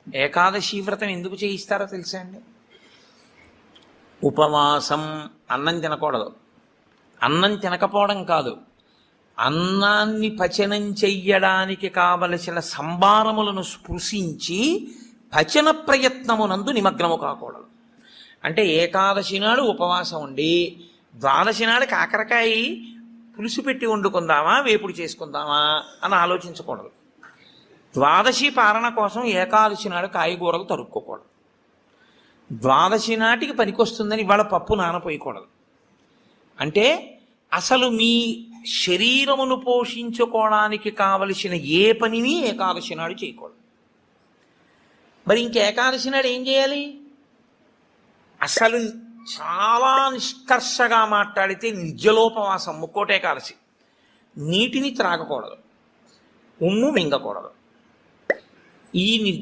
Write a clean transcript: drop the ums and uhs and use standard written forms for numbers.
ఏకాదశి వ్రతం ఎందుకు చేయిస్తారో తెలుసా అండి? ఉపవాసం, అన్నం తినకూడదు. అన్నం తినకపోవడం కాదు, అన్నాన్ని పచనం చెయ్యడానికి కావలసిన సంభారములను స్పృశించి పచన ప్రయత్నమునందు నిమగ్నము కాకూడదు. అంటే ఏకాదశి నాడు ఉపవాసం ఉండి ద్వాదశి నాడు కాకరకాయ పులుసు పెట్టి వండుకుందామా, వేపుడు చేసుకుందామా అని ఆలోచించకూడదు. ద్వాదశి పారణ కోసం ఏకాదశి నాడు కాయగూరలు తరుక్కోకూడదు. ద్వాదశి నాటికి పనికొస్తుందని ఇవాళ పప్పు నానపోయకూడదు. అంటే అసలు మీ శరీరమును పోషించుకోవడానికి కావలసిన ఏ పనిని ఏకాదశి నాడు చేయకూడదు. మరి ఇంక ఏకాదశి నాడు ఏం చేయాలి? అసలు చాలా నిష్కర్షగా మాట్లాడితే నిర్జలోపవాసం, ముక్కోటి ఏకాదశి. నీటిని త్రాగకూడదు, ఉమ్ము మింగకూడదు. ఈ